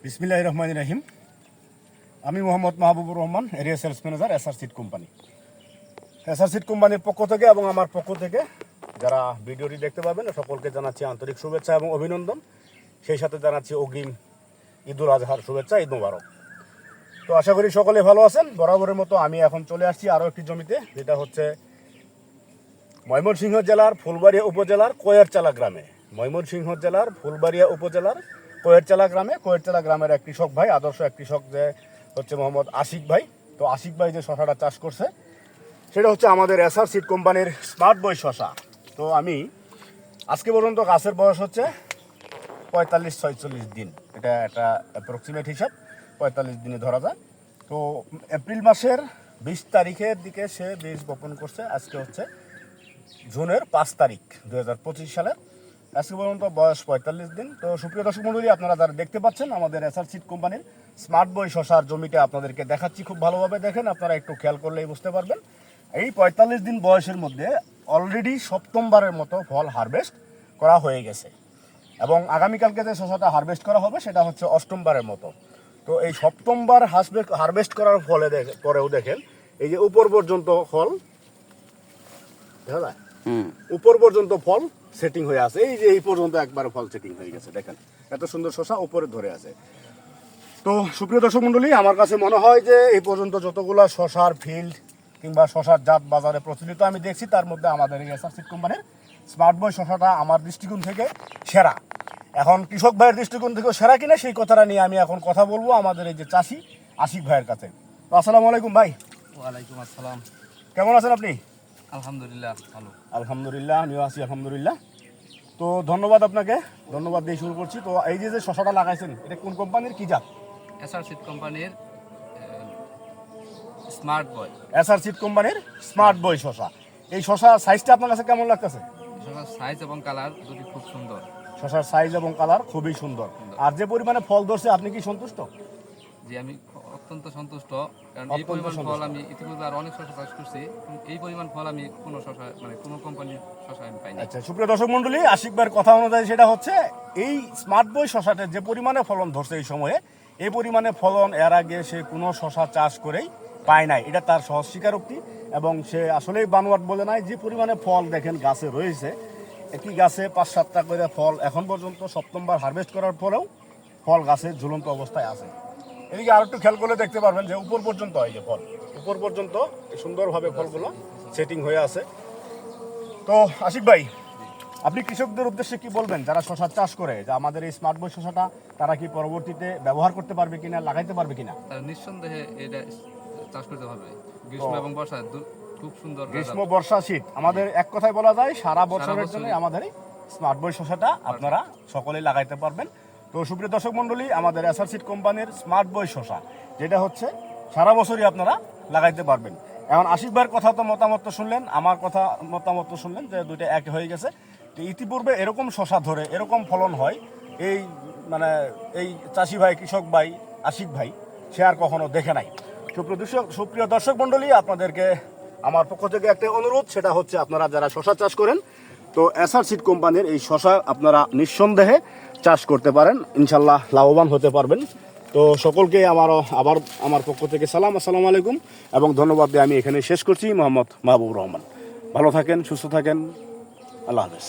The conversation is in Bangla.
বিসমিল্লাহির রহমানির রহিম। আমি Mohammad Mahbubur Rahman, area sales manager, SR seed company. SR seed কোম্পানির পক্ষ থেকে এবং আমার পক্ষ থেকে যারা ভিডিওটি দেখতে পাবেন সকলকে জানাচ্ছি আন্তরিক শুভেচ্ছা এবং অভিনন্দন। সেই সাথে জানাচ্ছি অগ্রিম ঈদুল আজহার শুভেচ্ছা, ঈদ মুবারক। তো আশা করি সকলে ভালো আছেন। বরাবরের মতো আমি এখন চলে আসছি আরও একটি জমিতে, যেটা হচ্ছে ময়মনসিংহ জেলার ফুলবাড়িয়া উপজেলার কোয়েরচালা গ্রামে। ময়মনসিংহ জেলার ফুলবাড়িয়া উপজেলার কোয়েরচালা গ্রামের এক কৃষক ভাই, আদর্শ এক কৃষক যে হচ্ছে মোহাম্মদ আশিক ভাই। তো আশিক ভাই যে শশাটা চাষ করছে সেটা হচ্ছে আমাদের এসআর সিড কোম্পানির স্মার্ট বয় শশা। তো আমি আজকে পর্যন্ত গাছের বয়স হচ্ছে 45-46 দিন, এটা একটা অ্যাপ্রক্সিমেট হিসাব, 45 দিনে ধরা যায়। তো এপ্রিল মাসের 20 তারিখের দিকে সে বীজ বপন করছে। আজকে হচ্ছে জুনের 5 তারিখ 2025 সালের। আজকে পর্যন্ত বয়স 45 দিন। তো সুপ্রিয় দর্শক মণ্ডলী, আপনারা যারা দেখতে পাচ্ছেন আমাদের এসআর সিড কোম্পানির স্মার্ট বয় শশার জমিটা আপনাদেরকে দেখাচ্ছি, খুব ভালোভাবে দেখেন, আপনারা একটু খেয়াল করলেই বুঝতে পারবেন। এই 45 দিন বয়সের মধ্যে অলরেডি সপ্তমবারের মতো ফল হারভেস্ট করা হয়ে গেছে এবং আগামীকালকে যে শশাটা হারভেস্ট করা হবে সেটা হচ্ছে অষ্টমবারের মতো। তো এই সপ্তমবার হারভেস্ট করার ফলে পরেও দেখেন এই যে উপর পর্যন্ত ফল দেখা যায়, উপর পর্যন্ত ফল সেটিং হয়ে আছে। এই যে এই পর্যন্ত একবারে ফল সেটিং হয়ে গেছে, দেখেন এত সুন্দর শশা উপরে ধরে আছে। তো সুপ্রিয় দর্শক মণ্ডলী, আমার কাছে মনে হয় যে এই পর্যন্ত যতগুলো শশার ফিল্ড কিংবা শশার জাত বাজারে প্রচলিত আমি দেখছি, তার মধ্যে আমাদের এই এসআর সিড কোম্পানির স্মার্ট বয় শশাটা আমার দৃষ্টিকোণ থেকে সেরা। এখন কৃষক ভাইয়ের দৃষ্টিকোণ থেকেও সেরা কিনা সেই কথাটা নিয়ে আমি এখন কথা বলবো আমাদের এই যে চাষি আশিক ভাইয়ের কাছে। তো আসসালামু আলাইকুম ভাই। ওয়ালাইকুম আসসালাম। কেমন আছেন আপনি? আলহামদুলিল্লাহ ভালো। আলহামদুলিল্লাহ, আমিও আছি আলহামদুলিল্লাহ। তো ধন্যবাদ আপনাকে, ধন্যবাদ দিয়ে শুরু করছি। তো এই যে শশাটা লাগাইছেন এটা কোন কোম্পানির, কি জাত? এসআর সিড কোম্পানির স্মার্ট বয়। এসআর সিড কোম্পানির স্মার্ট বয় শশা। এই শশার সাইজটা আপনার কাছে কেমন লাগতেছে? শশার সাইজ এবং কালার দুটি খুব সুন্দর। শশার সাইজ এবং কালার খুবই সুন্দর। আর যে পরিমাণে ফল ধরছে আপনি কি সন্তুষ্ট? জি, আমি অত্যন্ত সন্তুষ্ট, কারণ এই পরিমাণ ফল আমি ইতিপূর্বে আর অনেক শশা চাষ করছি, এই পরিমাণ ফল আমি কোনো শশা কোনো কোম্পানির শশা আমি পাইনি। আচ্ছা সুপ্রিয় দর্শক মণ্ডলী, আশিক ভাইয়ের কথা অনুযায়ী সেটা হচ্ছে এই স্মার্ট বয় শশাতে যে পরিমাণে ফলন ধরছে এই সময়ে, এই পরিমাণে ফলন এর আগে সে কোনো শশা চাষ করেই পায় নাই। এটা তার সহজ স্বীকারোক্তি এবং সে আসলেই বানোয়াট বলে নাই। যে পরিমাণে ফল দেখেন গাছে রয়েছে, একই গাছে 5-7টা করে ফল এখন পর্যন্ত সপ্তমবার হারভেস্ট করার পরেও ফল গাছে ঝুলন্ত অবস্থায় আছে। এদিকে আর একটু খেয়াল করলে দেখতে পারবেন যে উপর পর্যন্ত এই যে ফল, উপর পর্যন্ত সুন্দরভাবে ফলগুলো সেটিং হয়ে আছে। তো আশিক ভাই, আপনি কৃষকদের উদ্দেশ্যে কি বলবেন যারা শশা চাষ করে, যে আমাদের এই স্মার্ট বয় শশাটা তারা কি পরবর্তীতে ব্যবহার করতে পারবে কিনা, লাগাইতে পারবে কিনা? তার নিঃসন্দেহে এটা চাষ করতে পারবে। গ্রীষ্ম এবং বর্ষা খুব সুন্দর। গ্রীষ্ম, বর্ষা, শীত, আমাদের এক কথায় বলা যায় সারা বছরের জন্য আমাদের এই স্মার্ট বয় শশাটা আপনারা সকলেই লাগাইতে পারবেন। তো সুপ্রিয় দর্শক মণ্ডলী, আমাদের এসআর সিড কোম্পানির স্মার্ট বয় শশা যেটা হচ্ছে সারা বছরই আপনারা লাগাইতে পারবেন। এখন আশিক ভাইয়ের কথা তো মতামত শুনলেন, আমার কথা মতামত শুনলেন, যে দুইটা এক হয়ে গেছে। তো ইতিপূর্বে এরকম শশা ধরে এরকম ফলন হয় এই এই চাষি ভাই, কৃষক ভাই আশিক ভাই সে আর কখনো দেখে নাই। সুপ্রিয় দর্শক মণ্ডলী, আপনাদেরকে আমার পক্ষ থেকে একটা অনুরোধ, সেটা হচ্ছে আপনারা যারা শশা চাষ করেন, তো এসআর সিড কোম্পানির এই শশা আপনারা নিঃসন্দেহে চাষ করতে পারেন, ইনশাল্লাহ লাভবান হতে পারবেন। তো সকলকে আবার আমার পক্ষ থেকে সালাম, আসসালামু আলাইকুম এবং ধন্যবাদ দিয়ে আমি এখানে শেষ করছি। মোহাম্মদ মাহবুবুর রহমান। ভালো থাকেন, সুস্থ থাকেন, আল্লাহ হাফেজ।